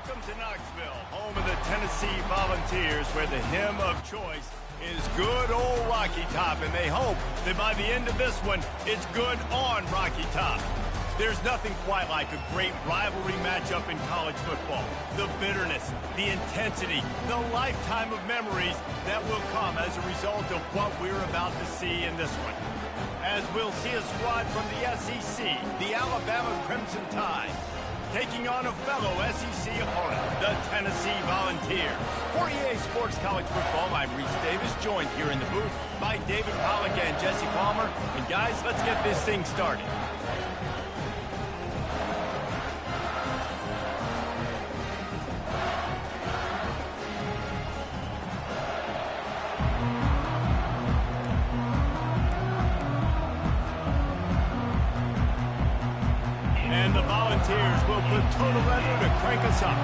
Welcome to Knoxville, home of the Tennessee Volunteers, where the hymn of choice is good old Rocky Top, and they hope that by the end of this one, it's good on Rocky Top. There's nothing quite like a great rivalry matchup in college football. The bitterness, the intensity, the lifetime of memories that will come as a result of what we're about to see in this one. As we'll see a squad from the SEC, the Alabama Crimson Tide, taking on a fellow SEC opponent, the Tennessee Volunteers. For EA Sports College Football, I'm Reese Davis, joined here in the booth by David Pollack and Jesse Palmer. And guys, let's get this thing started. And the Volunteers will put total leather to crank us up.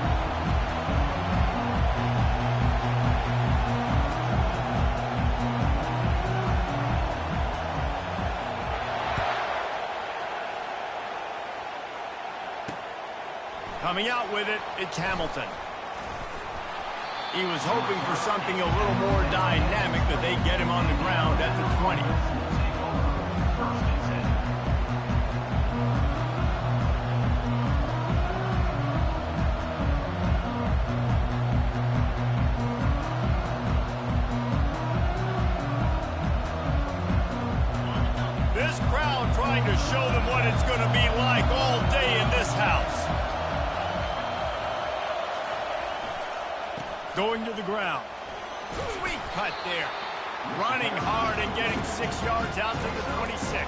Coming out with it, it's Hamilton. He was hoping for something a little more dynamic, but they get him on the ground at the 20. This crowd trying to show them what it's going to be like all day in this house. Going to the ground. Sweet cut there. Running hard and getting 6 yards out to the 26.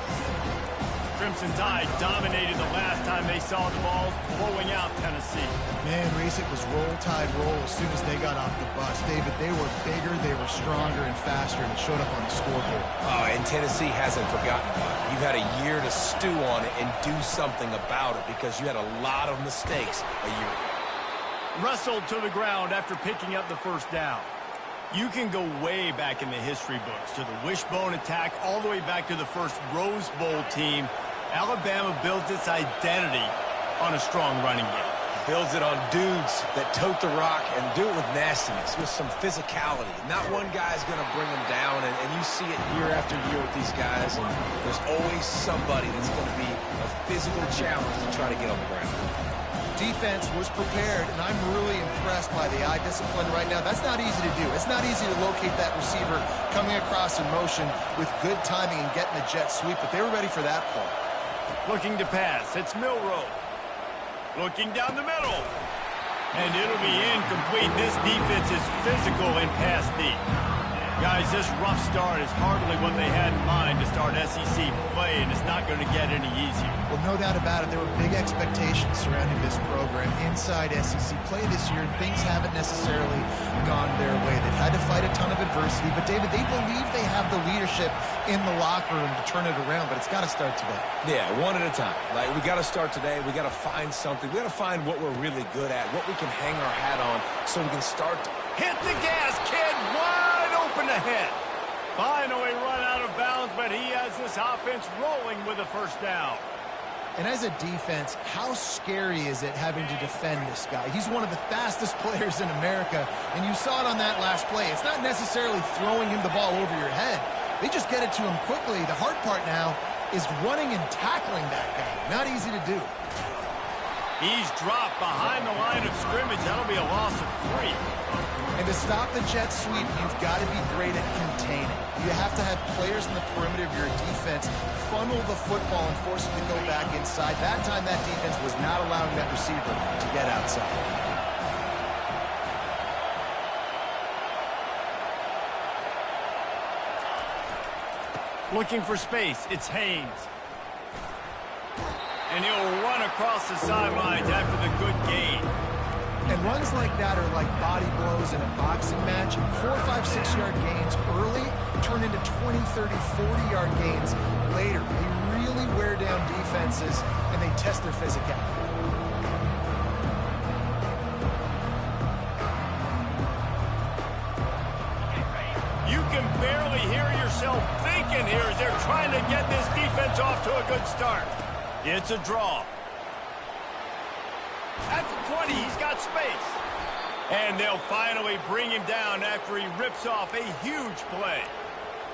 Crimson Tide dominated the last time they saw the ball blowing out Tennessee. Man, Reese, it was roll, tide, roll as soon as they got off the bus. David, they were bigger, they were stronger and faster, and it showed up on the scoreboard. Oh, and Tennessee hasn't forgotten about it. You've had a year to stew on it and do something about it because you had a lot of mistakes a year ago. Wrestled to the ground after picking up the first down. You can go way back in the history books to the wishbone attack all the way back to the first Rose Bowl team. Alabama builds its identity on a strong running game. Builds it on dudes that tote the rock and do it with nastiness, with some physicality. Not one guy's going to bring them down, and you see it year after year with these guys, and there's always somebody that's going to be a physical challenge to try to get on the ground. Defense was prepared, and I'm really impressed by the eye discipline right now. That's not easy to do. It's not easy to locate that receiver coming across in motion with good timing and getting the jet sweep, but they were ready for that play. Looking to pass. It's Milroe. Looking down the middle. And it'll be incomplete. This defense is physical and pass deep. Guys, this rough start is hardly what they had in mind to start SEC play, and it's not going to get any easier. Well, no doubt about it. There were big expectations surrounding this program inside SEC play this year, and things haven't necessarily gone their way. They've had to fight a ton of adversity, but, David, they believe they have the leadership in the locker room to turn it around, but it's got to start today. Yeah, one at a time. Like, we got to start today. We got to find something. We got to find what we're really good at, what we can hang our hat on so we can start to hit the gas, kid. Wide open ahead. Finally run out of bounds, but he has this offense rolling with a first down. And as a defense, how scary is it having to defend this guy? He's one of the fastest players in America, and you saw it on that last play. It's not necessarily throwing him the ball over your head. They just get it to him quickly. The hard part now is running and tackling that guy. Not easy to do. He's dropped behind the line of scrimmage. That'll be a loss of 3. And to stop the jet sweep, you've got to be great at containing. You have to have players in the perimeter of your defense funnel the football and force it to go back inside. That time, that defense was not allowing that receiver to get outside. Looking for space, it's Haynes. And he'll run across the sidelines after the good gain. And runs like that are like body blows in a boxing match. 4, 5, 6-yard gains early turn into 20, 30, 40-yard gains later. They really wear down defenses, and they test their physicality. You can barely hear yourself thinking here as they're trying to get this defense off to a good start. It's a draw. At the 20, he's got space. And they'll finally bring him down after he rips off a huge play.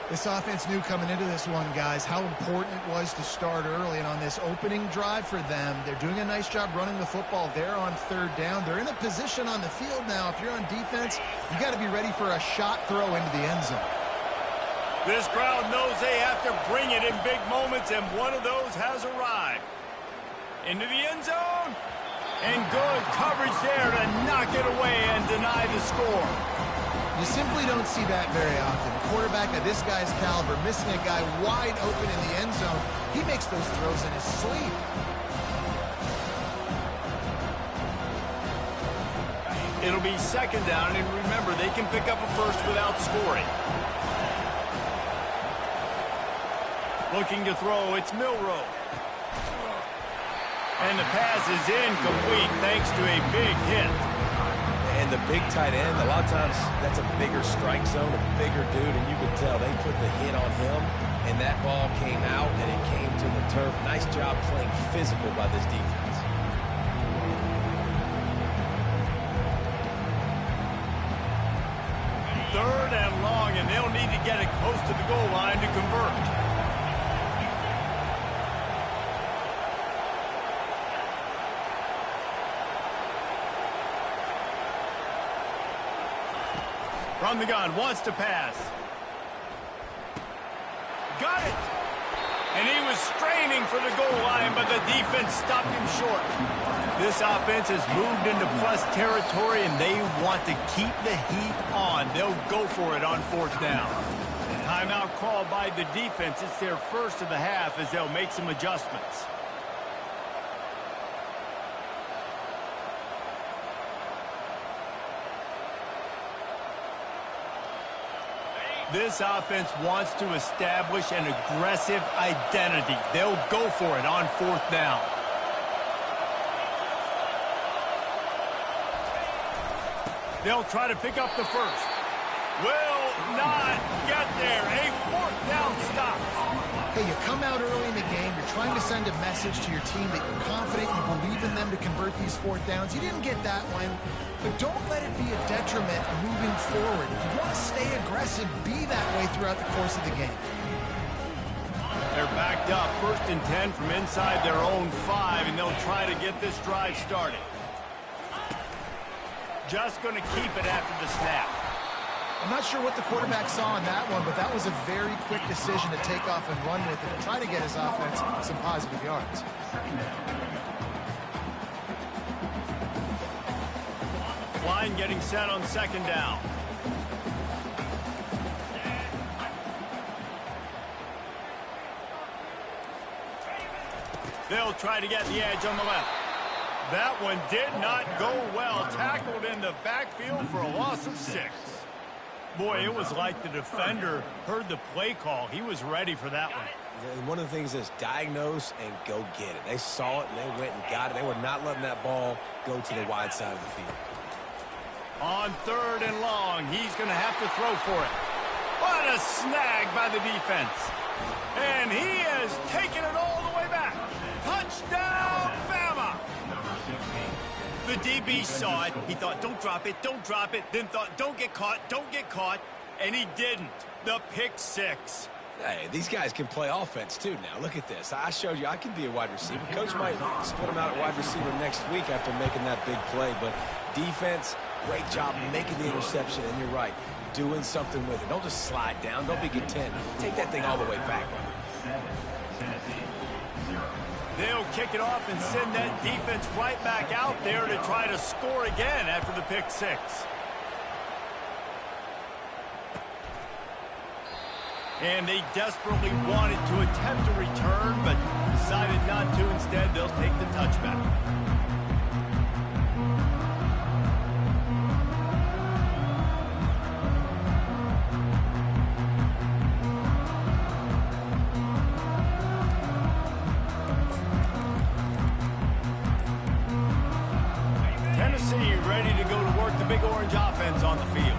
This offense knew coming into this one, guys, how important it was to start early. And on this opening drive for them, they're doing a nice job running the football there on third down. They're in a position on the field now. If you're on defense, you got to be ready for a shot throw into the end zone. This crowd knows they have to bring it in big moments, and one of those has arrived. Into the end zone. And good coverage there to knock it away and deny the score. You simply don't see that very often. A quarterback of this guy's caliber missing a guy wide open in the end zone. He makes those throws in his sleep. It'll be second down, and remember, they can pick up a first without scoring. Looking to throw, it's Milroe. And the pass is incomplete thanks to a big hit. And the big tight end, a lot of times that's a bigger strike zone, a bigger dude, and you can tell they put the hit on him, and that ball came out, and it came to the turf. Nice job playing physical by this defense. Third and long, and they'll need to get it close to the goal line to convert. From the gun, wants to pass. Got it! And he was straining for the goal line, but the defense stopped him short. This offense has moved into plus territory, and they want to keep the heat on. They'll go for it on fourth down. Timeout called by the defense. It's their first of the half as they'll make some adjustments. This offense wants to establish an aggressive identity. They'll go for it on fourth down. They'll try to pick up the first. Will not get there. A fourth down stop. Hey, you come out early in the game, you're trying to send a message to your team that you're confident, you believe in them to convert these fourth downs. You didn't get that one, but don't let it be a detriment moving forward. If you want to stay aggressive, be that way throughout the course of the game. They're backed up, 1st and 10 from inside their own 5, and they'll try to get this drive started. Just going to keep it after the snap. I'm not sure what the quarterback saw on that one, but that was a very quick decision to take off and run with it and try to get his offense some positive yards. Line getting set on second down. They'll try to get the edge on the left. That one did not go well. Tackled in the backfield for a loss of 6. Boy, it was like the defender heard the play call. He was ready for that one. And one of the things is diagnose and go get it. They saw it and they went and got it. They were not letting that ball go to the wide side of the field. On 3rd and long, he's going to have to throw for it. What a snag by the defense. And he has taken it all the way back. Touchdown, Bama! The DB saw it. He thought, don't drop it, then thought, don't get caught, and he didn't. The pick 6. Hey, these guys can play offense, too, now. Look at this. I showed you I can be a wide receiver. Coach might split him out at wide receiver next week after making that big play, but defense, great job making the interception, and you're right, doing something with it. Don't just slide down. Don't be content. Take that thing all the way back. They'll kick it off and send that defense right back out there to try to score again after the pick 6. And they desperately wanted to attempt a return, but decided not to. Instead, they'll take the touchback. Tennessee ready to go to work the Big Orange offense on the field.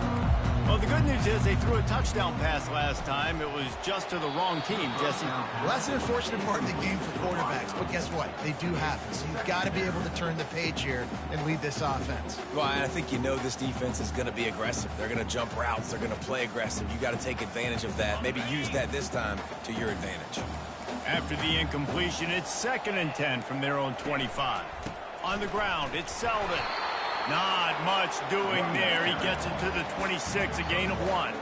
Well, the good news is they threw a touchdown pass last time. It was just to the wrong team, Jesse. Well, that's an unfortunate part of the game for quarterbacks, but guess what? They do happen. So you've got to be able to turn the page here and lead this offense. Well, I think you know this defense is going to be aggressive. They're going to jump routes. They're going to play aggressive. You got to take advantage of that. Maybe use that this time to your advantage. After the incompletion, it's 2nd and 10 from their own 25. On the ground, it's Selden. Not much doing there. He gets it to the 26, a gain of 1.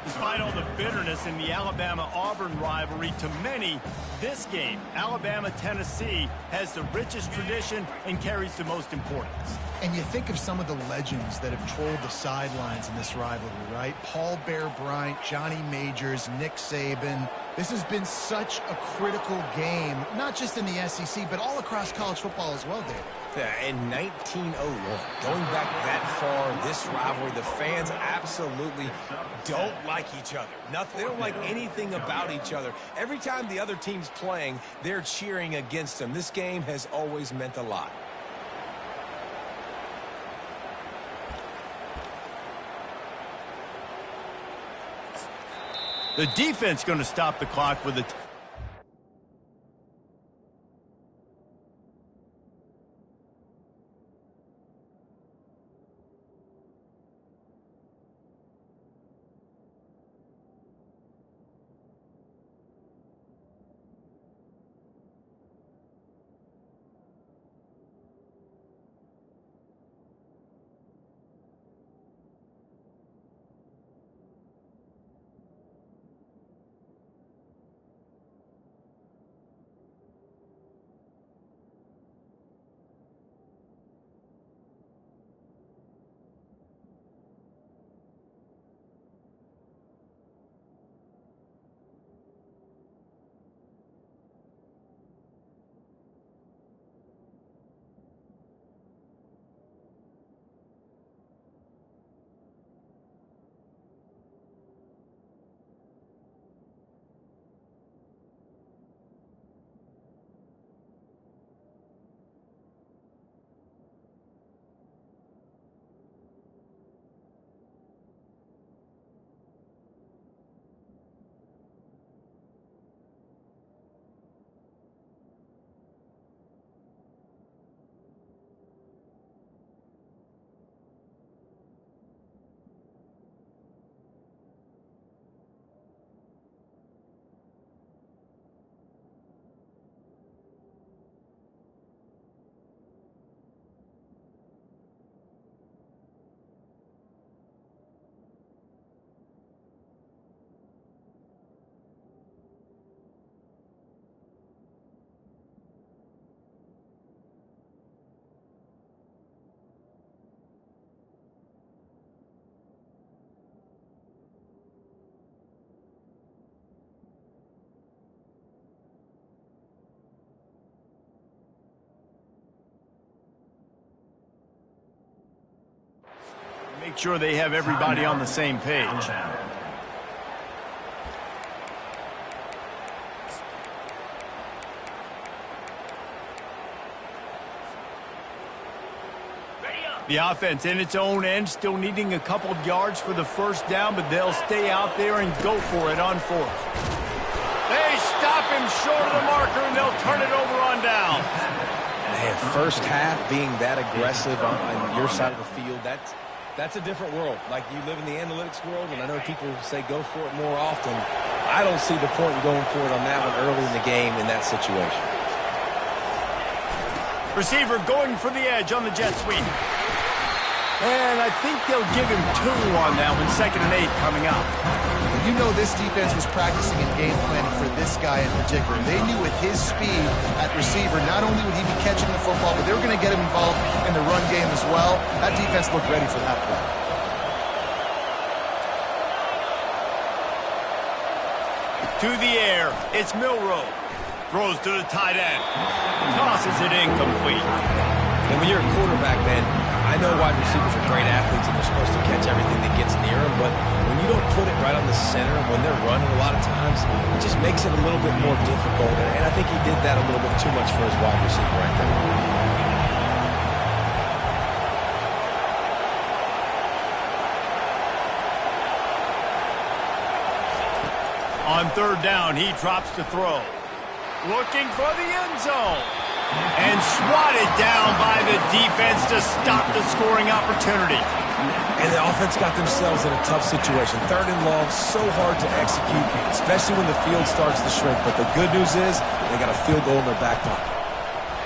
Despite all the bitterness in the Alabama-Auburn rivalry, to many, this game, Alabama-Tennessee, has the richest tradition and carries the most importance. And you think of some of the legends that have trolled the sidelines in this rivalry, right? Paul Bear Bryant, Johnny Majors, Nick Saban. This has been such a critical game, not just in the SEC, but all across college football as well, Dave. Yeah, in 1901, going back that far, this rivalry, the fans absolutely don't like each other. They don't like anything about each other. Every time the other team's playing, they're cheering against them. This game has always meant a lot. The defense going to stop the clock with a... Make sure they have everybody on the same page. The offense in its own end, still needing a couple of yards for the first down, but they'll stay out there and go for it on 4th. They stop him short of the marker, and they'll turn it over on down. Man, first half being that aggressive on your side of the field, that's a different world. Like, you live in the analytics world, and I know people say go for it more often. I don't see the point in going for it on that one early in the game in that situation. Receiver going for the edge on the jet sweep. And I think they'll give him 2 on that one, 2nd and 8 coming up. You know this defense was practicing and game planning for this guy in particular. They knew with his speed at receiver, not only would he be catching the football, but they were going to get him involved in the run game as well. That defense looked ready for that play. To the air, it's Milroe. Throws to the tight end. Tosses it incomplete. And when you're a quarterback, man, I know wide receivers are great athletes and they're supposed to catch everything that gets near them, but when you don't put it right on the center, when they're running a lot of times, it just makes it a little bit more difficult. And I think he did that a little bit too much for his wide receiver right there. On third down, he drops to throw. Looking for the end zone. And swatted down by the defense to stop the scoring opportunity. And the offense got themselves in a tough situation. Third and long, so hard to execute, especially when the field starts to shrink. But the good news is they got a field goal in their back pocket.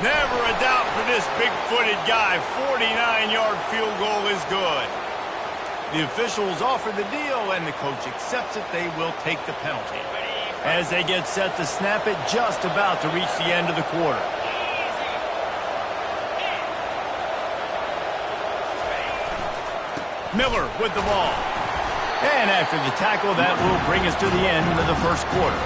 Never a doubt for this big-footed guy. 49-yard field goal is good. The officials offer the deal, and the coach accepts it. They will take the penalty. As they get set to snap it, just about to reach the end of the quarter. Miller with the ball. And after the tackle, that will bring us to the end of the first quarter.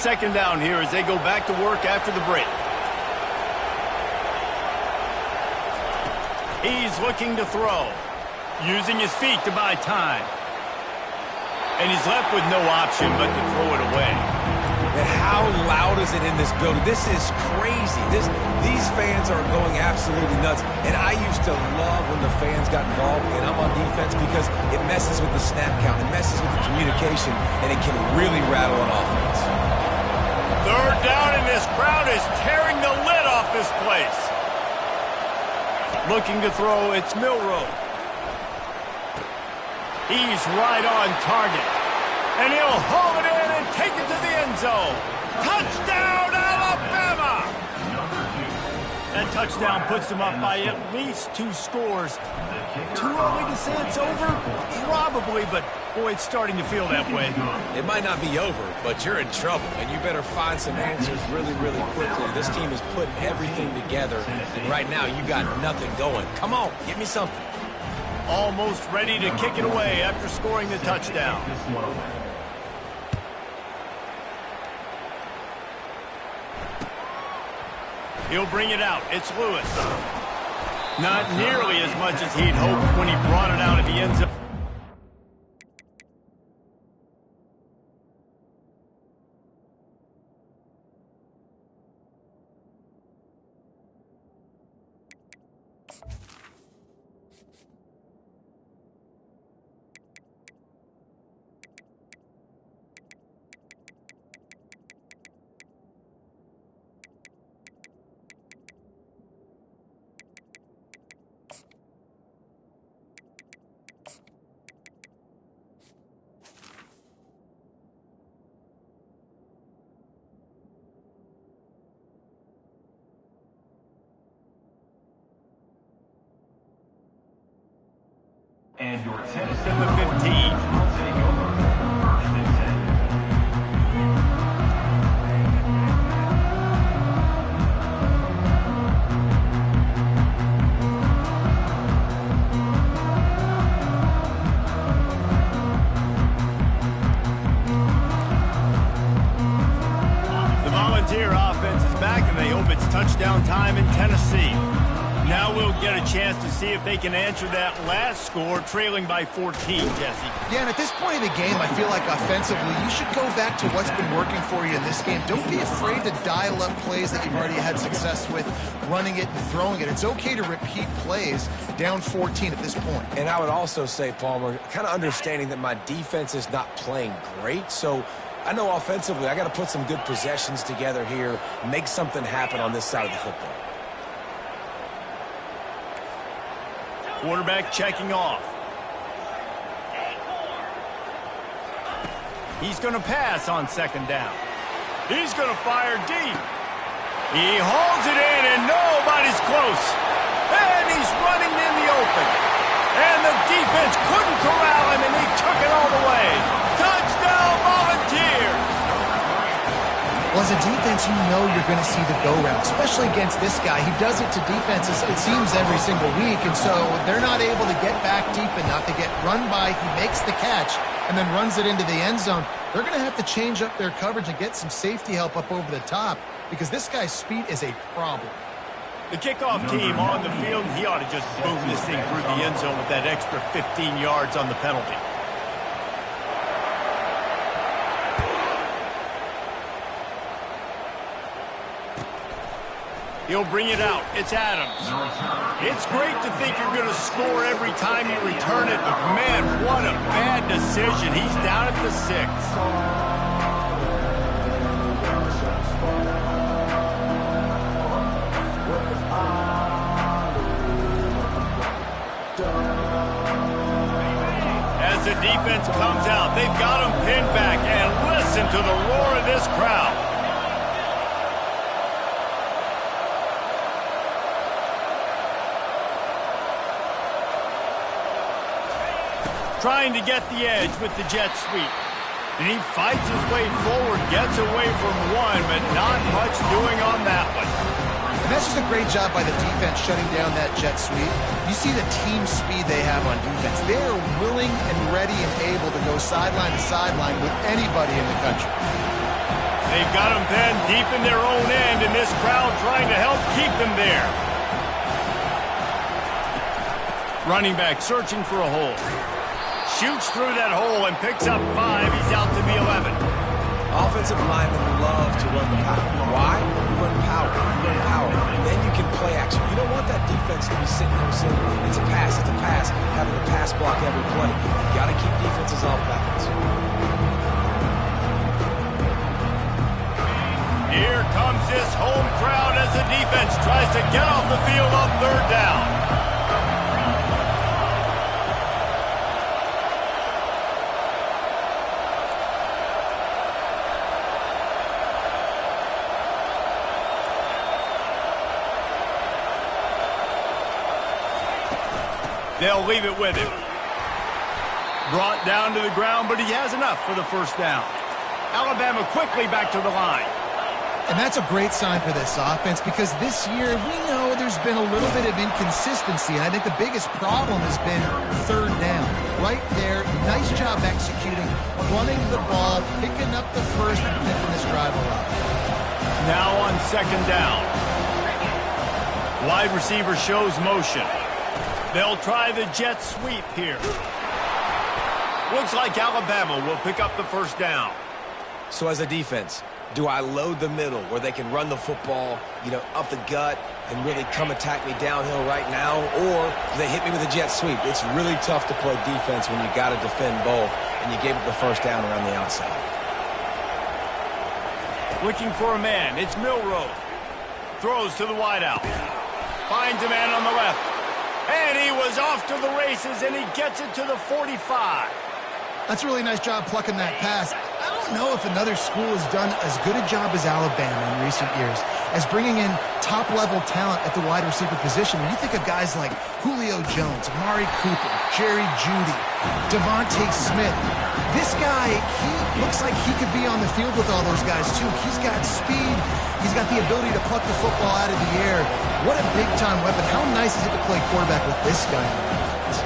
Second down here as they go back to work after the break. He's looking to throw. Using his feet to buy time. And he's left with no option but to throw it away. And how loud is it in this building? This is crazy. These fans are going absolutely nuts. And I used to love when the fans got involved, and I'm on defense, because it messes with the snap count. It messes with the communication, and it can really rattle an offense. Third down, and this crowd is tearing the lid off this place. Looking to throw, it's Milroe. He's right on target. And he'll haul it in and take it to the end zone. Touchdown, Alabama! That touchdown puts them up by at least 2 scores. Too early to say it's over? Probably, but boy, it's starting to feel that way. It might not be over, but you're in trouble, and you better find some answers really, really quickly. This team is putting everything together, and right now you got nothing going. Come on, give me something. Almost ready to kick it away after scoring the touchdown. He'll bring it out. It's Lewis. Not nearly as much as he'd hoped when he brought it out at the end zone. And your tennis in the 15. Take over first and 10. The Volunteer offense is back, and they hope it's touchdown time in Tennessee. Now we'll get a chance to see if they can answer that last score, trailing by 14, Jesse. Yeah, and at this point in the game, I feel like offensively, you should go back to what's been working for you in this game. Don't be afraid to dial up plays that you've already had success with, running it and throwing it. It's okay to repeat plays down 14 at this point. And I would also say, Palmer, kind of understanding that my defense is not playing great, so I know offensively I got to put some good possessions together here, make something happen on this side of the football. Quarterback checking off. He's going to pass on second down. He's going to fire deep. He hauls it in, and nobody's close. And he's running in the open. And the defense couldn't corral him, and he took it all the way. Touchdown, Volunteers! Well, as a defense, you know you're going to see the go-round, especially against this guy. He does it to defenses, it seems, every single week, and so they're not able to get back deep enough to get run by. He makes the catch and then runs it into the end zone. They're going to have to change up their coverage and get some safety help up over the top because this guy's speed is a problem. The kickoff team on the field, he ought to just boom this thing through the end zone with that extra 15 yards on the penalty. He'll bring it out. It's Adams. It's great to think you're going to score every time you return it, but man, what a bad decision. He's down at the 6. As the defense comes out, they've got him pinned back, and listen to the roar of this crowd. Trying to get the edge with the jet sweep. And he fights his way forward, gets away from one, but not much doing on that one. And that's just a great job by the defense shutting down that jet sweep. You see the team speed they have on defense. They are willing and ready and able to go sideline to sideline with anybody in the country. They've got them pinned deep in their own end, and this crowd trying to help keep them there. Running back searching for a hole. Shoots through that hole and picks up 5. He's out to the 11. Offensive linemen love to run the power. Why? Run power. Run power. Then you can play action. You don't want that defense to be sitting there saying, it's a pass, having a pass block every play. You got to keep defenses off balance. Here comes this home crowd as the defense tries to get off the field on 3rd down. They'll leave it with him. Brought down to the ground, but he has enough for the 1st down. Alabama quickly back to the line. And that's a great sign for this offense because this year we know there's been a little bit of inconsistency. And I think the biggest problem has been 3rd down. Right there, nice job executing, running the ball, picking up the 1st and picking this drive alive. Now on 2nd down. Wide receiver shows motion. They'll try the jet sweep here. Looks like Alabama will pick up the 1st down. So as a defense, do I load the middle where they can run the football, up the gut and really come attack me downhill right now? Or do they hit me with a jet sweep? It's really tough to play defense when you got to defend both, and you gave it the 1st down around the outside. Looking for a man. It's Milroe. Throws to the wideout. Finds a man on the left. And he was off to the races, and he gets it to the 45. That's a really nice job plucking that pass. I don't know if another school has done as good a job as Alabama in recent years as bringing in top-level talent at the wide receiver position. When you think of guys like Julio Jones, Amari Cooper, Jerry Jeudy, Devontae Smith, this guy, he looks like he could be on the field with all those guys, too. He's got speed. He's got the ability to pluck the football out of the air. What a big-time weapon. How nice is it to play quarterback with this guy on offense?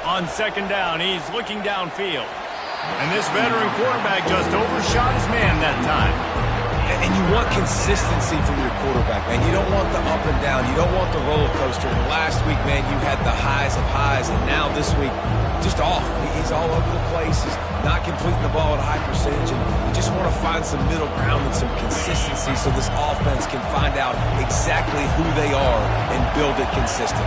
On 2nd down, he's looking downfield. And this veteran quarterback just overshot his man that time. And you want consistency from your quarterback, man. You don't want the up and down. You don't want the roller coaster. And last week, man, you had the highs of highs. And now this week, just off. He's all over the place. He's not completing the ball at a high percentage. And you just want to find some middle ground and some consistency so this offense can find out exactly who they are and build it consistently.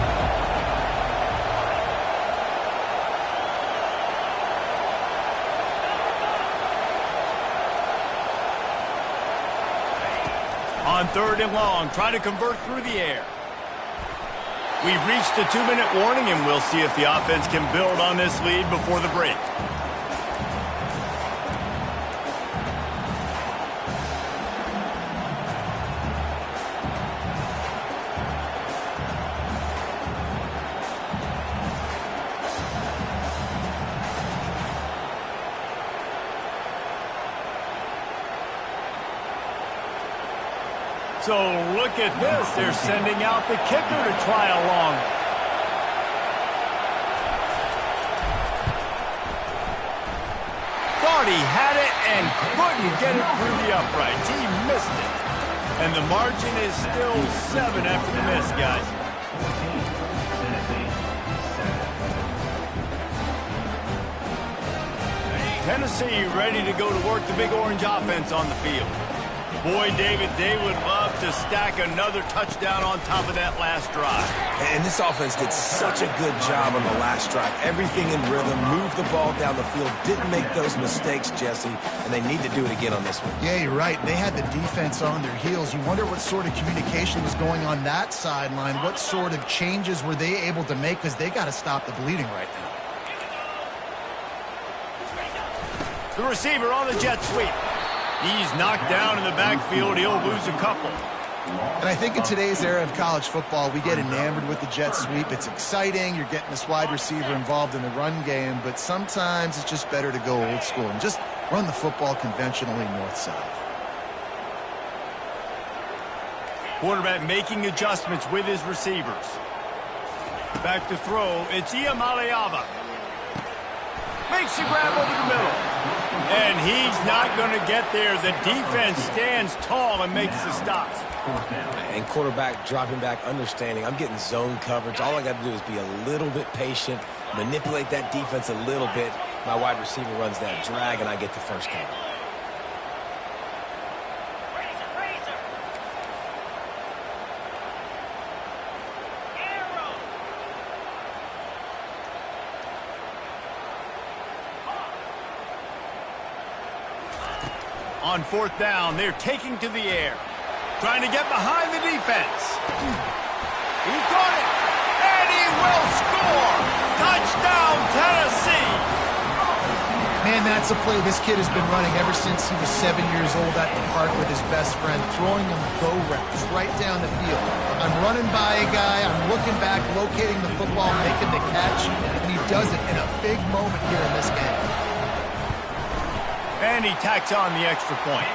On 3rd and long, trying to convert through the air. We've reached the 2-minute warning, and we'll see if the offense can build on this lead before the break. So look at this. They're sending out the kicker to try along. Thought he had it and couldn't get it through the uprights. He missed it. And the margin is still 7 after the miss, guys. Tennessee ready to go to work the Big Orange offense on the field. Boy, David, they would love to stack another touchdown on top of that last drive. And this offense did such a good job on the last drive. Everything in rhythm, moved the ball down the field, didn't make those mistakes, Jesse, and they need to do it again on this one. Yeah, you're right. They had the defense on their heels. You wonder what sort of communication was going on that sideline. What sort of changes were they able to make, because they got to stop the bleeding right now. The receiver on the jet sweep. He's knocked down in the backfield. He'll lose a couple. And I think in today's era of college football, we get enamored with the jet sweep. It's exciting. You're getting this wide receiver involved in the run game, but sometimes it's just better to go old school and just run the football conventionally north-south. Quarterback making adjustments with his receivers. Back to throw. It's Ncaa. Makes a grab over the middle. And he's not going to get there. The defense stands tall and makes the stops. And quarterback dropping back, understanding I'm getting zone coverage. All I got to do is be a little bit patient, manipulate that defense a little bit. My wide receiver runs that drag, and I get the first down. On fourth down, they're taking to the air. Trying to get behind the defense. He caught it. And he will score. Touchdown, Tennessee. Man, that's a play this kid has been running ever since he was 7 years old at the park with his best friend, throwing him go routes right down the field. I'm running by a guy, I'm looking back, locating the football, making the catch, and he does it in a big moment here in this game. And he tacks on the extra point.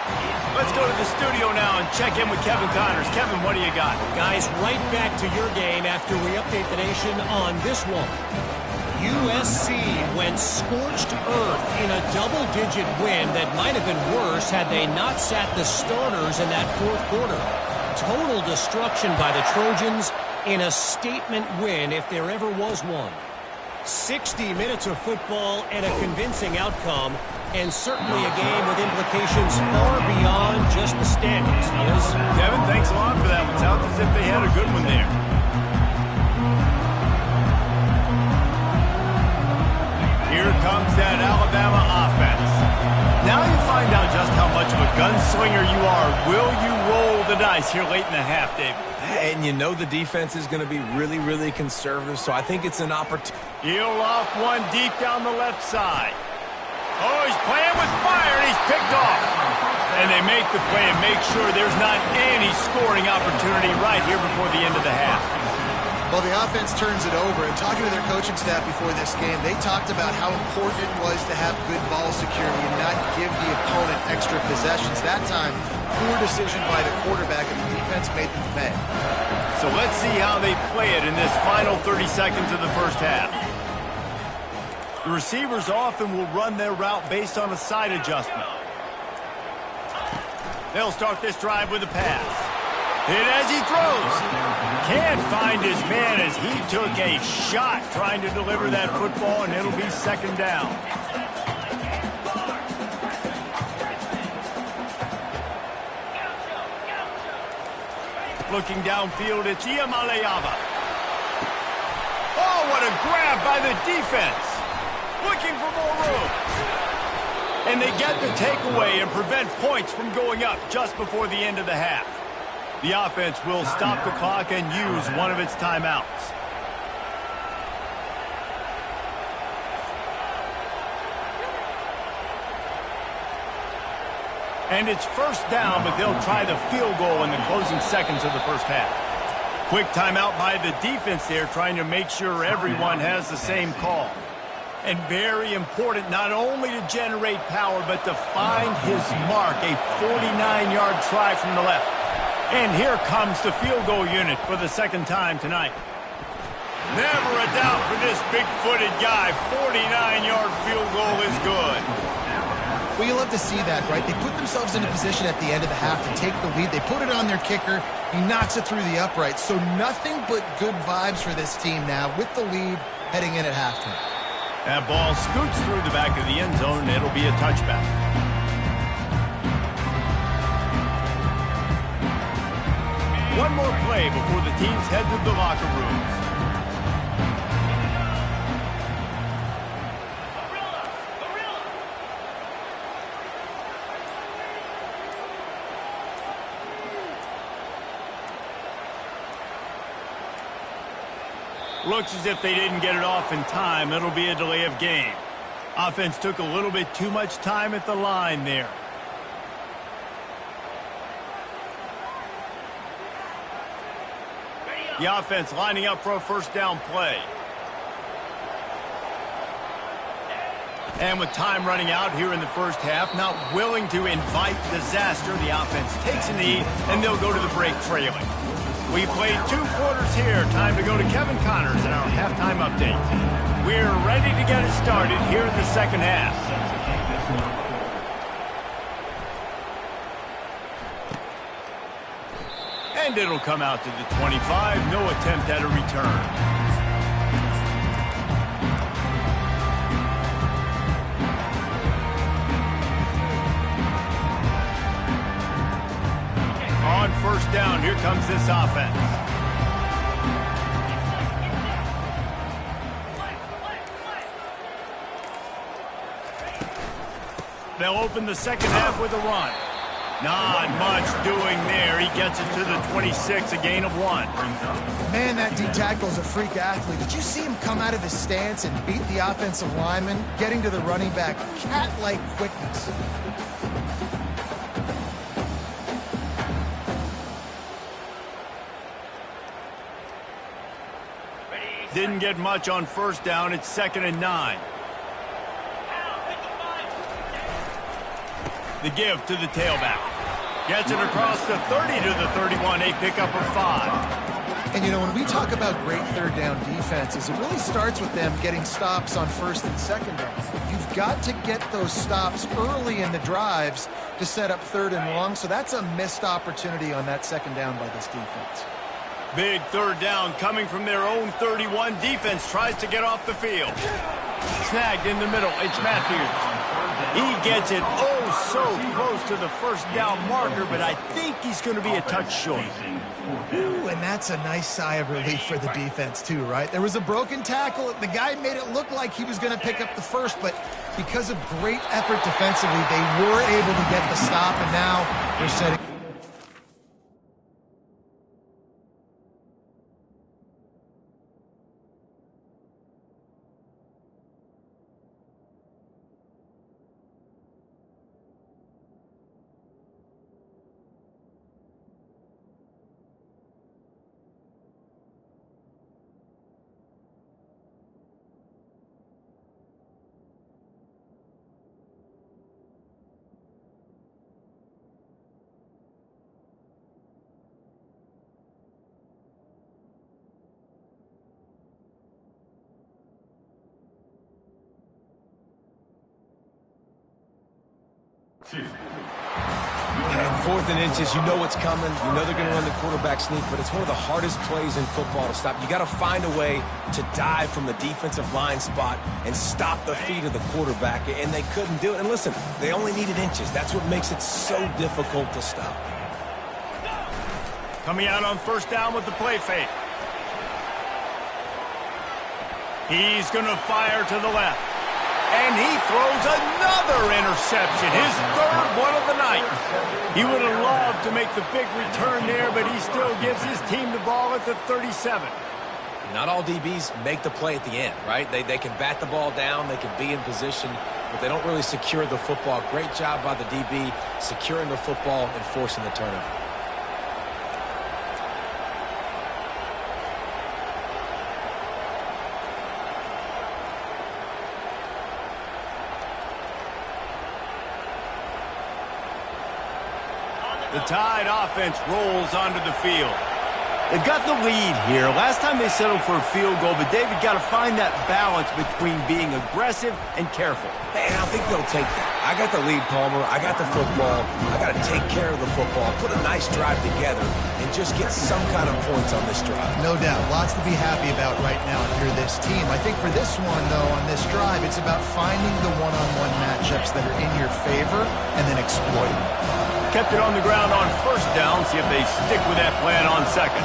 Let's go to the studio now and check in with Kevin Connors. Kevin, what do you got? Guys, right back to your game after we update the nation on this one. USC went scorched earth in a double-digit win that might have been worse had they not sat the starters in that fourth quarter. Total destruction by the Trojans in a statement win if there ever was one. 60 minutes of football and a convincing outcome, and certainly a game with implications far beyond just the standings, fellas. Kevin, thanks a lot for that one. Sounds as if they had a good one there. Here comes that Alabama offense. Now you find out just how much of a gunslinger you are. Will you roll the dice here late in the half, David? And you know the defense is going to be really, really conservative, so I think it's an opportunity. He'll off one deep down the left side. Oh, he's playing with fire, and he's picked off. And they make the play and make sure there's not any scoring opportunity right here before the end of the half. Well, the offense turns it over, and talking to their coaching staff before this game, they talked about how important it was to have good ball security and not give the opponent extra possessions. That time, poor decision by the quarterback, and the defense made them pay. So let's see how they play it in this final 30 seconds of the first half. The receivers often will run their route based on a side adjustment. They'll start this drive with a pass. Hit as he throws. Can't find his man as he took a shot trying to deliver that football, and it'll be second down. Looking downfield, it's Ncaa. Oh, what a grab by the defense. Looking for more room. And they get the takeaway and prevent points from going up just before the end of the half. The offense will stop the clock and use one of its timeouts. And it's first down, but they'll try the field goal in the closing seconds of the first half. Quick timeout by the defense there, trying to make sure everyone has the same call. And very important not only to generate power, but to find his mark, a 49-yard try from the left. And here comes the field goal unit for the second time tonight. Never a doubt for this big-footed guy. 49-yard field goal is good. Well, you love to see that, right? They put themselves in a position at the end of the half to take the lead. They put it on their kicker. He knocks it through the upright. So nothing but good vibes for this team now with the lead heading in at halftime. That ball scoots through the back of the end zone, and it'll be a touchback. One more play before the teams head to the locker rooms. Looks as if they didn't get it off in time. It'll be a delay of game. Offense took a little bit too much time at the line there. The offense lining up for a first down play. And with time running out here in the first half, not willing to invite disaster, the offense takes a knee, and they'll go to the break trailing. We played 2 quarters here. Time to go to Kevin Connors in our halftime update. We're ready to get it started here in the second half. And it'll come out to the 25. No attempt at a return. On first down, here comes this offense. They'll open the second half with a run. Not much doing there. He gets it to the 26, a gain of 1. Man, that D tackle is a freak athlete. Did you see him come out of his stance and beat the offensive lineman, getting to the running back? Cat-like quickness. Didn't get much on first down. It's 2nd and 9. The give to the tailback. Gets it across the 30 to the 31. A pickup of 5. And, you know, when we talk about great third down defenses, it really starts with them getting stops on first and second down. You've got to get those stops early in the drives to set up third and long. So that's a missed opportunity on that second down by this defense. Big third down coming from their own 31. Defense tries to get off the field. Snagged in the middle. It's Matthews. He gets it so close to the first down marker, but I think he's going to be a touch short. Ooh, and that's a nice sigh of relief for the defense too, right? There was a broken tackle. The guy made it look like he was going to pick up the first, but because of great effort defensively, they were able to get the stop, and now they're setting. And 4th and inches, you know what's coming. You know they're going to run the quarterback sneak, but it's one of the hardest plays in football to stop. You got to find a way to dive from the defensive line spot and stop the feet of the quarterback, and they couldn't do it. And listen, they only needed inches. That's what makes it so difficult to stop. Coming out on first down with the play fake. He's going to fire to the left. And he throws another interception, his 3rd one of the night. He would have loved to make the big return there, but he still gives his team the ball at the 37. Not all DBs make the play at the end, right? They can bat the ball down, they can be in position, but they don't really secure the football. Great job by the DB securing the football and forcing the turnover. The Tide offense rolls onto the field. They've got the lead here. Last time they settled for a field goal, but David got to find that balance between being aggressive and careful. And I think they'll take that. I got the lead, Palmer. I got the football. I got to take care of the football, put a nice drive together, and just get some kind of points on this drive. No doubt. Lots to be happy about right now if you're this team. I think for this one, though, on this drive, it's about finding the one-on-one matchups that are in your favor and then exploiting. Kept it on the ground on first down. See if they stick with that plan on second.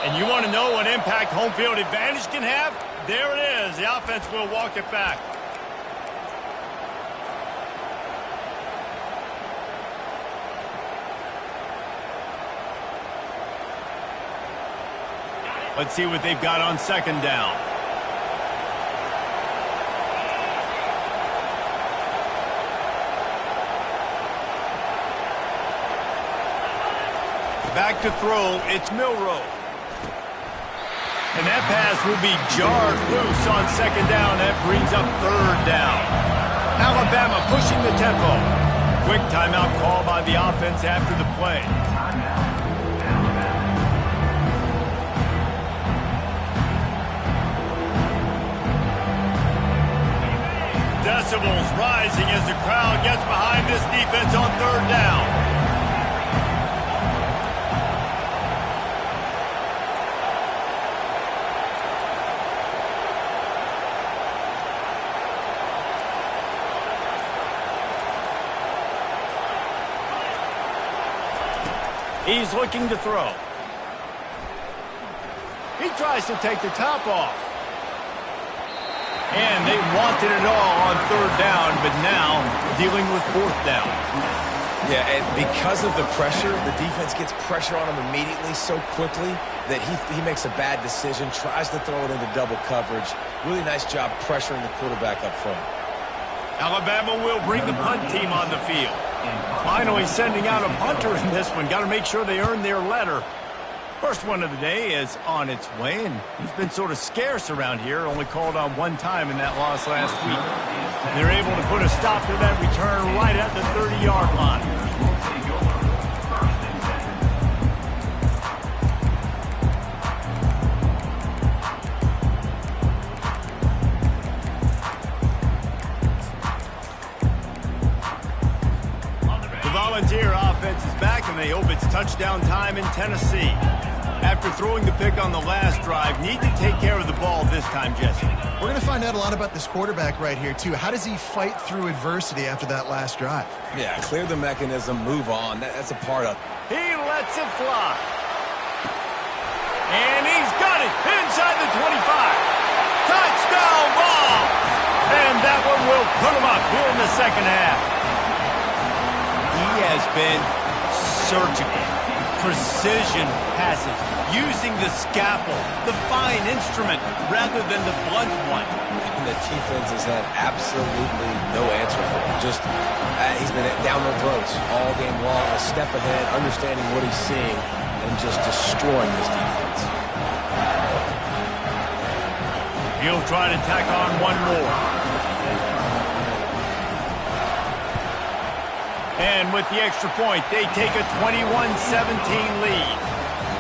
And you want to know what impact home field advantage can have? There it is. The offense will walk it back. Let's see what they've got on second down. Back to throw. It's Milroe. And that pass will be jarred loose on second down. That brings up third down. Alabama pushing the tempo. Quick timeout call by the offense after the play. Decibels rising as the crowd gets behind this defense on third down. He's looking to throw. He tries to take the top off. And they wanted it all on third down, but now dealing with fourth down. Yeah, and because of the pressure, the defense gets pressure on him immediately so quickly that he makes a bad decision, tries to throw it into double coverage. Really nice job pressuring the quarterback up front. Alabama will bring the punt team on the field. Finally sending out a punter in this one. Got to make sure they earn their letter. First one of the day is on its way, and he's been sort of scarce around here. Only called on one time in that loss last week. They're able to put a stop to that return right at the 30-yard line. Volunteer offense is back, and they hope it's touchdown time in Tennessee. After throwing the pick on the last drive, need to take care of the ball this time, Jesse. We're going to find out a lot about this quarterback right here, too. How does he fight through adversity after that last drive? Yeah, clear the mechanism, move on. That's a part of it. He lets it fly. And he's got it inside the 25. Touchdown ball! And that one will put him up here in the second half. He has been surgical. Precision passes, using the scalpel, the fine instrument, rather than the blunt one. And the defense has had absolutely no answer for him. Just, he's been down their throats all game long, a step ahead, understanding what he's seeing, and just destroying this defense. He'll try to tack on one more. And with the extra point, they take a 21-17 lead.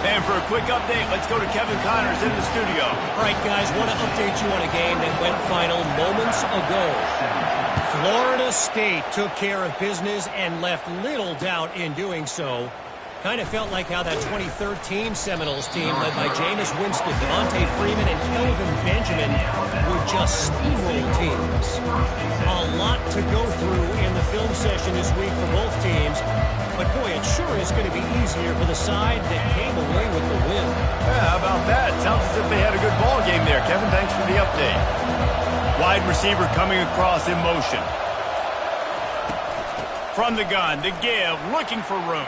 And for a quick update, let's go to Kevin Connors in the studio. All right, guys, want to update you on a game that went final moments ago. Florida State took care of business and left little doubt in doing so. Kind of felt like how that 2013 Seminoles team led by Jameis Winston, Devontae Freeman, and Kelvin Benjamin would just steamroll teams. A lot to go through in the film session this week for both teams, but boy, it sure is going to be easier for the side that came away with the win. Yeah, how about that? Sounds as if they had a good ball game there. Kevin, thanks for the update. Wide receiver coming across in motion. From the gun, to give, looking for room.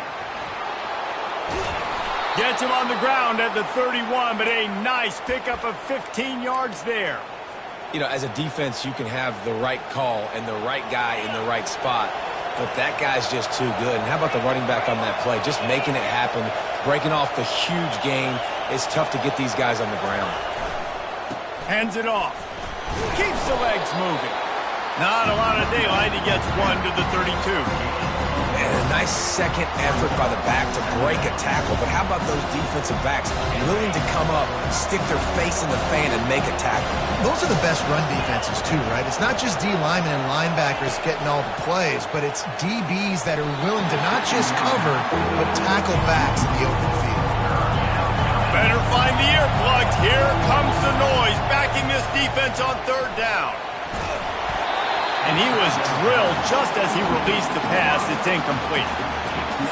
Gets him on the ground at the 31, but a nice pickup of 15 yards there. You know, as a defense, you can have the right call and the right guy in the right spot. But that guy's just too good. And how about the running back on that play? Just making it happen, breaking off the huge gain. It's tough to get these guys on the ground. Hands it off. Keeps the legs moving. Not a lot of daylight. He gets 1 to the 32. And a nice second effort by the back to break a tackle. But how about those defensive backs willing to come up, stick their face in the fan, and make a tackle? Those are the best run defenses, too, right? It's not just D linemen and linebackers getting all the plays, but it's DBs that are willing to not just cover, but tackle backs in the open field. Better find the earplugs. Here comes the noise, backing this defense on third down. And he was drilled just as he released the pass. It's incomplete.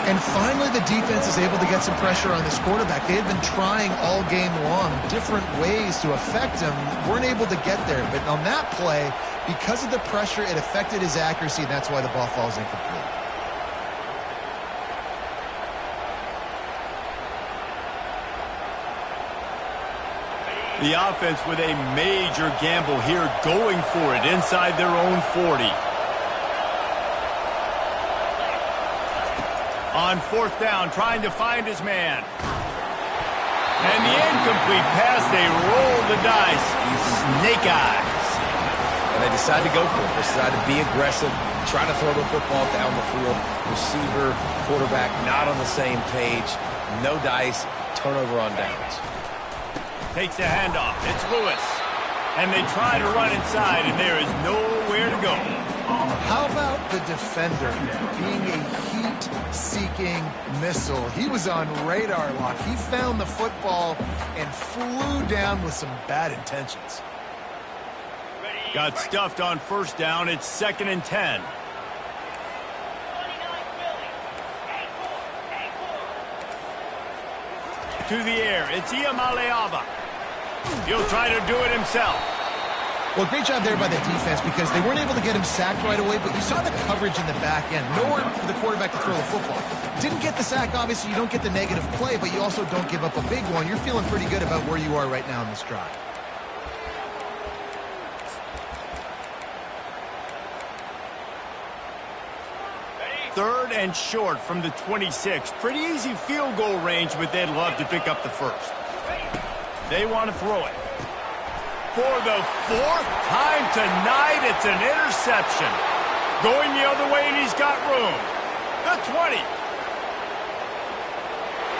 And finally, the defense is able to get some pressure on this quarterback. They had been trying all game long different ways to affect him. Weren't able to get there. But on that play, because of the pressure, it affected his accuracy, and that's why the ball falls incomplete. The offense with a major gamble here, going for it inside their own 40. On fourth down, trying to find his man. And the incomplete pass, they roll the dice. Snake eyes. And they decide to go for it. They decide to be aggressive, try to throw the football down the field. Receiver, quarterback, not on the same page. No dice, turnover on downs. Takes the handoff. It's Lewis. And they try to run inside, and there is nowhere to go. How about the defender being a heat-seeking missile? He was on radar lock. He found the football and flew down with some bad intentions. Got stuffed on first down. It's 2nd and 10. To the air. It's Iamaleava. He'll try to do it himself. Well, great job there by the defense because they weren't able to get him sacked right away, but you saw the coverage in the back end. Nowhere for the quarterback to throw the football. Didn't get the sack, obviously. You don't get the negative play, but you also don't give up a big one. You're feeling pretty good about where you are right now in this drive. Third and short from the 26. Pretty easy field goal range, but they'd love to pick up the first. They want to throw it. For the 4th time tonight, it's an interception. Going the other way, and he's got room. The 20.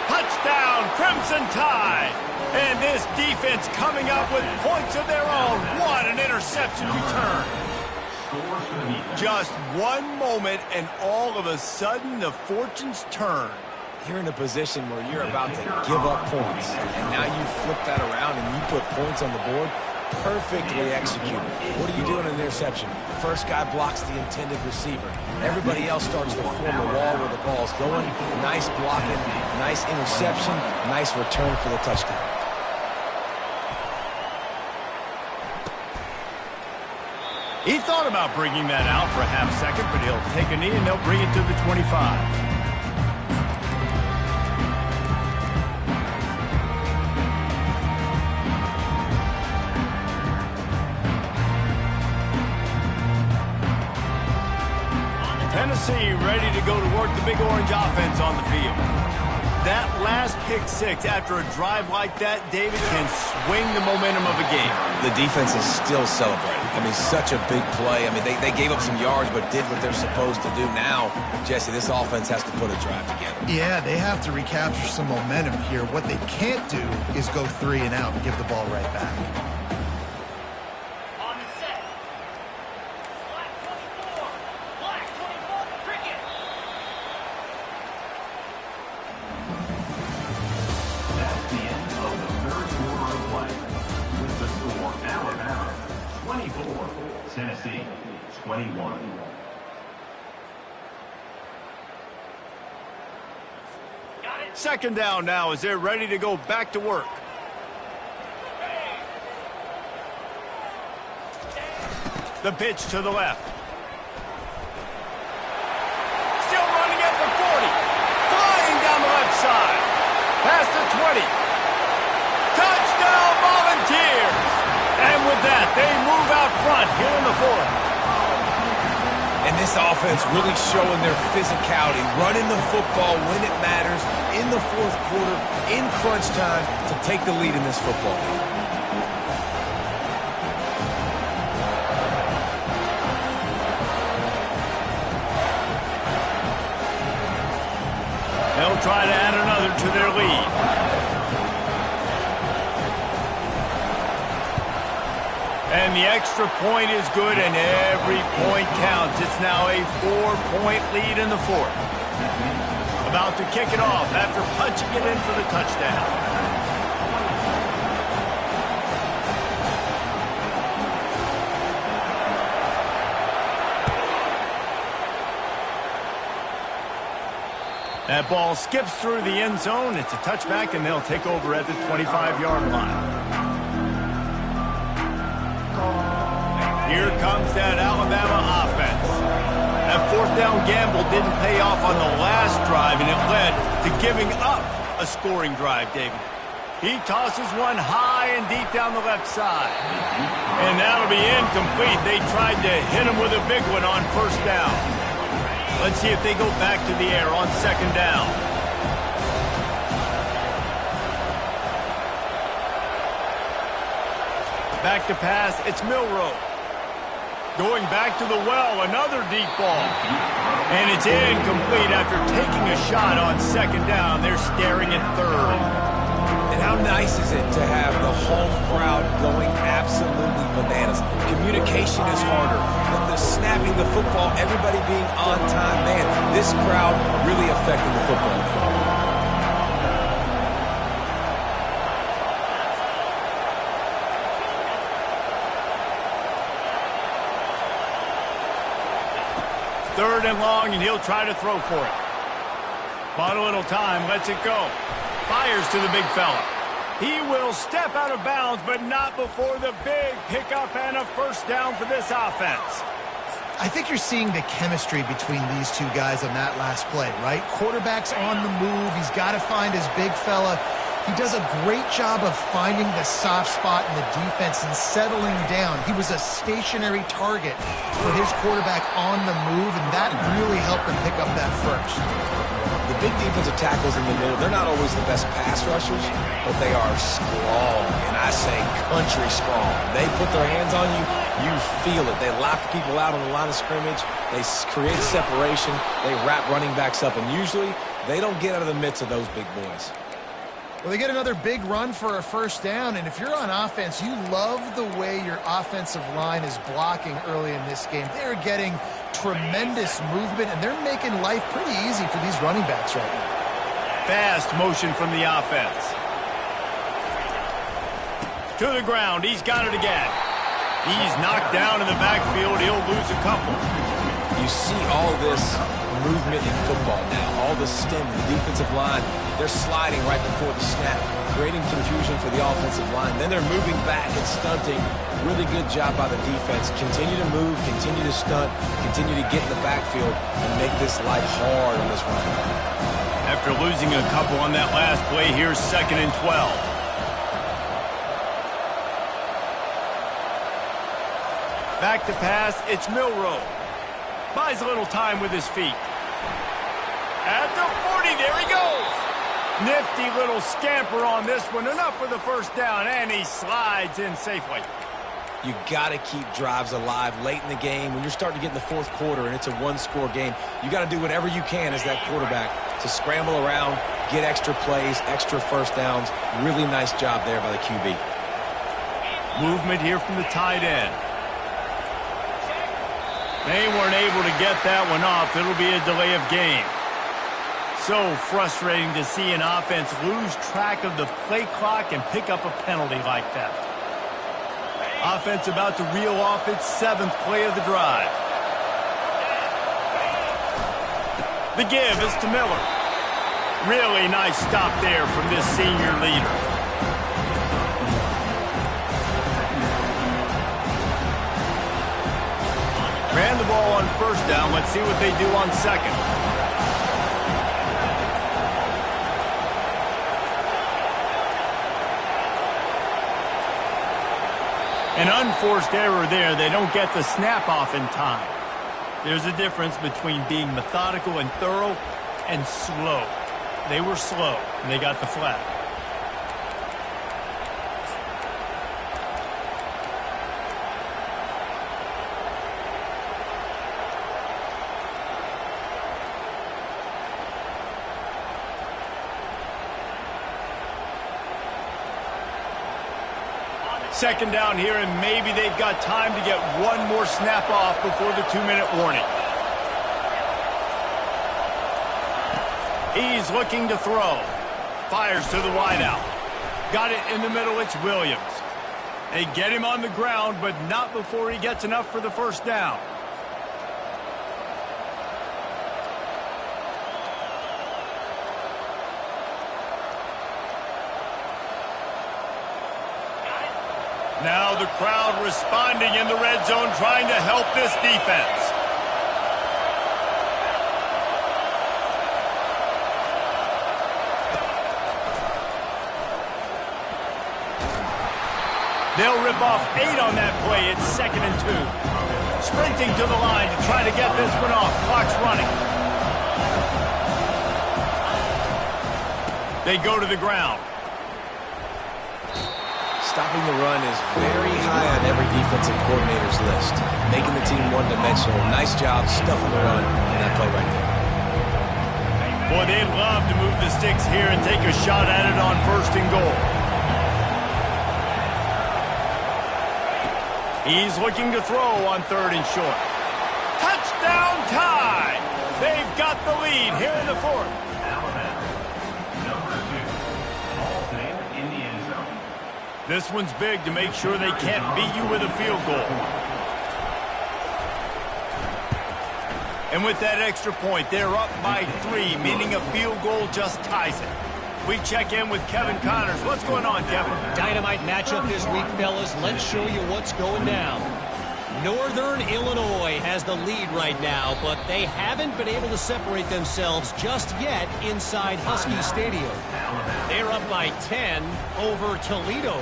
Touchdown, Crimson Tide. And this defense coming up with points of their own. What an interception return. Just one moment, and all of a sudden, the fortunes turn. You're in a position where you're about to give up points, and now you flip that around and you put points on the board. Perfectly executed. What do you do in an interception? First guy blocks the intended receiver. Everybody else starts to form a wall where the ball's going. Nice blocking, nice interception, nice return for the touchdown. He thought about bringing that out for a half second, but he'll take a knee and they'll bring it to the 25. Tennessee ready to go to work the Big Orange offense on the field. That last pick six after a drive like that, David, can swing the momentum of a game. The defense is still celebrating. I mean, such a big play. I mean, they gave up some yards but did what they're supposed to do. Now, Jesse, this offense has to put a drive together. Yeah, they have to recapture some momentum here. What they can't do is go 3 and out and give the ball right back. Tennessee, 21. Second down now as they're ready to go back to work. The pitch to the left. Still running at the 40. Flying down the left side. Past the 20. Touchdown Volunteers! And with that, they move out front here in the 4th. And this offense really showing their physicality, running the football when it matters, in the fourth quarter, in crunch time, to take the lead in this football game. They'll try to add another to their lead. And the extra point is good, and every point counts. It's now a 4-point lead in the fourth. About to kick it off after punching it in for the touchdown. That ball skips through the end zone. It's a touchback, and they'll take over at the 25-yard line. Here comes that Alabama offense. That fourth down gamble didn't pay off on the last drive, and it led to giving up a scoring drive, David. He tosses one high and deep down the left side. And that'll be incomplete. They tried to hit him with a big one on first down. Let's see if they go back to the air on second down. Back to pass, it's Milroe. Going back to the well, another deep ball. And it's incomplete after taking a shot on second down. They're staring at third. And how nice is it to have the home crowd going absolutely bananas? Communication is harder. The snapping the football, everybody being on time. Man, this crowd really affecting the football game. Third and long, and he'll try to throw for it. Bought a little time, lets it go. Fires to the big fella. He will step out of bounds, but not before the big pickup and a first down for this offense. I think you're seeing the chemistry between these two guys on that last play, right? Quarterback's on the move. He's got to find his big fella. He does a great job of finding the soft spot in the defense and settling down. He was a stationary target for his quarterback on the move, and that really helped him pick up that first. The big defensive tackles in the middle, they're not always the best pass rushers, but they are strong, and I say country strong. They put their hands on you, you feel it. They lock people out on the line of scrimmage. They create separation. They wrap running backs up, and usually they don't get out of the midst of those big boys. Well, they get another big run for a first down, and if you're on offense, you love the way your offensive line is blocking early in this game. They're getting tremendous movement, and they're making life pretty easy for these running backs right now. Fast motion from the offense. To the ground. He's got it again. He's knocked down in the backfield. He'll lose a couple. You see all this movement in football now. All the stem, the defensive line, they're sliding right before the snap, creating confusion for the offensive line. Then they're moving back and stunting. Really good job by the defense. Continue to move, continue to stunt, continue to get in the backfield and make this life hard on this running back. After losing a couple on that last play, here's 2nd and 12. Back to pass, it's Milroe. Buys a little time with his feet. At the 40, there he goes. Nifty little scamper on this one. Enough for the first down, and he slides in safely. You got to keep drives alive late in the game. When you're starting to get in the fourth quarter and it's a one-score game, you got to do whatever you can as that quarterback to scramble around, get extra plays, extra first downs. Really nice job there by the QB. Movement here from the tight end. They weren't able to get that one off. It'll be a delay of game. So frustrating to see an offense lose track of the play clock and pick up a penalty like that. Offense about to reel off its 7th play of the drive. The give is to Miller. Really nice stop there from this senior leader. Ran the ball on first down. Let's see what they do on second. An unforced error there. They don't get the snap off in time. There's a difference between being methodical and thorough and slow. They were slow, and they got the flag. Second down here, and maybe they've got time to get one more snap off before the 2-minute warning. He's looking to throw. Fires to the wideout. Got it in the middle, it's Williams. They get him on the ground, but not before he gets enough for the first down. Now the crowd responding in the red zone, trying to help this defense. They'll rip off 8 on that play. It's 2nd and 2. Sprinting to the line to try to get this one off. Clock's running. They go to the ground. Stopping the run is very high on every defensive coordinator's list. Making the team one-dimensional. Nice job stuffing the run in that play right there. Boy, they'd love to move the sticks here and take a shot at it on 1st and goal. He's looking to throw on 3rd and short. Touchdown tie! They've got the lead here in the 4th. This one's big to make sure they can't beat you with a field goal. And with that extra point, they're up by 3, meaning a field goal just ties it. We check in with Kevin Connors. What's going on, Kevin? Dynamite matchup this week, fellas. Let's show you what's going down. Northern Illinois has the lead right now, but they haven't been able to separate themselves just yet inside Husky Stadium. They're up by 10 over Toledo.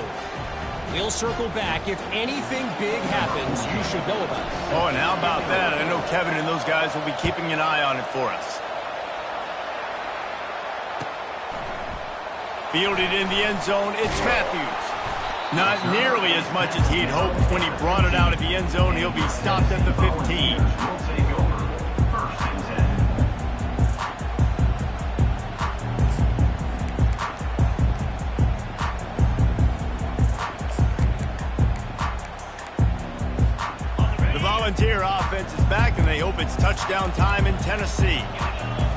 We'll circle back. If anything big happens, you should know about it. Oh, and how about that? I know Kevin and those guys will be keeping an eye on it for us. Fielded in the end zone, it's Matthews. Not nearly as much as he'd hoped when he brought it out of the end zone. He'll be stopped at the 15. The Volunteer offense is back, and they hope it's touchdown time in Tennessee.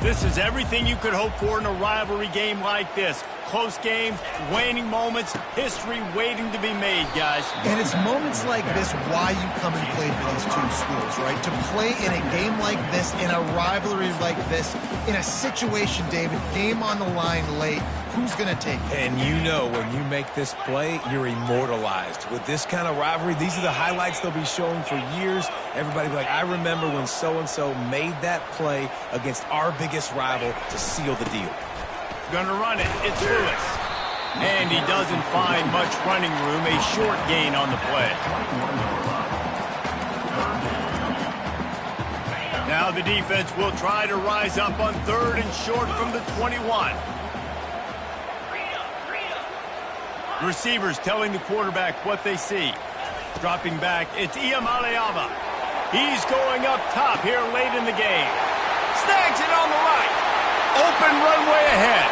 This is everything you could hope for in a rivalry game like this. Close games, waning moments, history waiting to be made, guys. And it's moments like this why you come and play for these two schools, right? To play in a game like this, in a rivalry like this, in a situation, David, game on the line late, who's going to take it? And you know when you make this play, you're immortalized. With this kind of rivalry, these are the highlights they'll be showing for years. Everybody will be like, I remember when so-and-so made that play against our biggest rival to seal the deal. Gonna run it. It's Lewis. And he doesn't find much running room. A short gain on the play. Now the defense will try to rise up on 3rd and short from the 21. Receivers telling the quarterback what they see. Dropping back, it's Iamaleava. He's going up top here late in the game. Snags it on the right. Open runway ahead.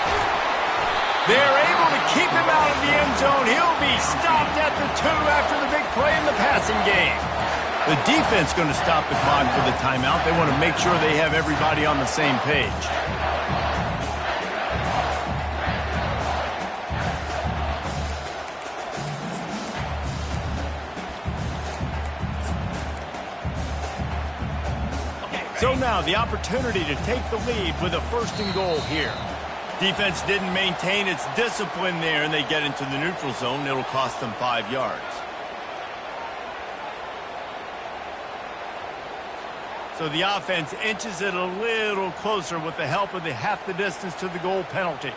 They're able to keep him out of the end zone. He'll be stopped at the 2 after the big play in the passing game. The defense going to stop the clock for the timeout. They want to make sure they have everybody on the same page. So now the opportunity to take the lead with a 1st and goal here. Defense didn't maintain its discipline there, and they get into the neutral zone. It'll cost them 5 yards. So the offense inches it a little closer with the help of the half the distance to the goal penalty.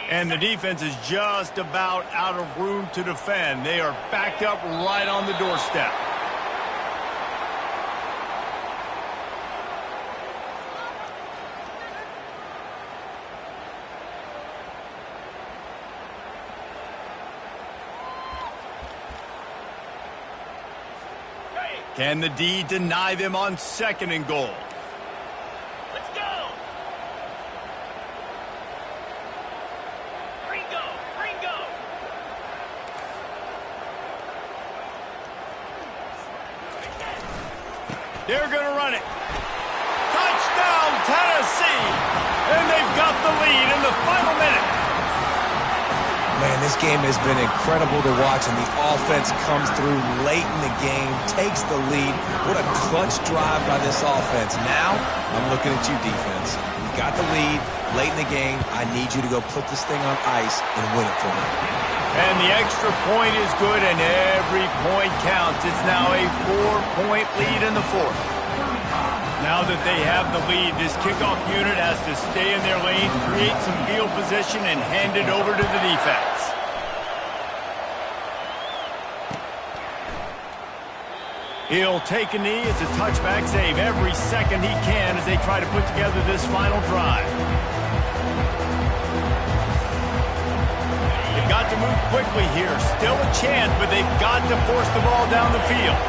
And the defense is just about out of room to defend. They are backed up right on the doorstep. Can the D deny them on 2nd and goal? Let's go! Ringo! Ringo! They're going to run it. Touchdown, Tennessee! And they've got the lead in the final minute. Man, this game has been incredible to watch, and the offense comes through late in the game, takes the lead. What a clutch drive by this offense. Now, I'm looking at you, defense. You got the lead late in the game. I need you to go put this thing on ice and win it for me. And the extra point is good, and every point counts. It's now a 4-point lead in the 4th. Now that they have the lead, this kickoff unit has to stay in their lane, create some field position, and hand it over to the defense. He'll take a knee. It's a touchback save every second he can as they try to put together this final drive. They've got to move quickly here. Still a chance, but they've got to force the ball down the field.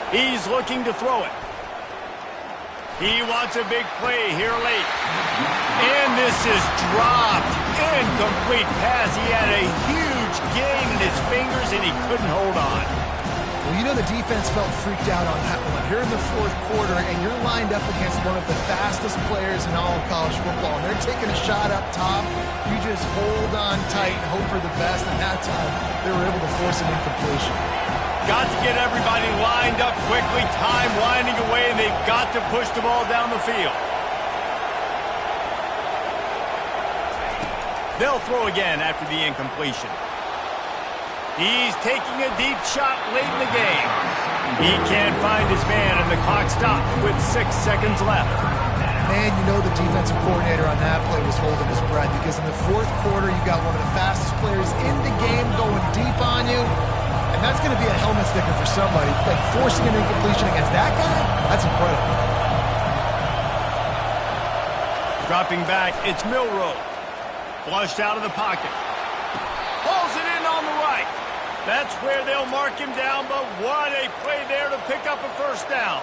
He's looking to throw it. He wants a big play here late. And this is dropped. Incomplete pass. He had a huge gain in his fingers, and he couldn't hold on. Well, you know the defense felt freaked out on that one. Here in the 4th quarter, and you're lined up against one of the fastest players in all of college football, and they're taking a shot up top. You just hold on tight and hope for the best, and that time they were able to force an incompletion. Got to get everybody lined up quickly, time winding away, and they've got to push the ball down the field. They'll throw again after the incompletion. He's taking a deep shot late in the game. He can't find his man, and the clock stops with 6 seconds left. Man, you know the defensive coordinator on that play was holding his breath, because in the 4th quarter, you got one of the fastest players in the game going deep on you. And that's going to be a helmet sticker for somebody. Like forcing an incompletion against that guy, that's incredible. Dropping back, it's Milroe. Flushed out of the pocket. Pulls it in on the right. That's where they'll mark him down, but what a play there to pick up a 1st down.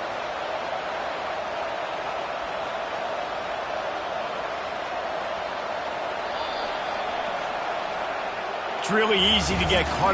It's really easy to get caught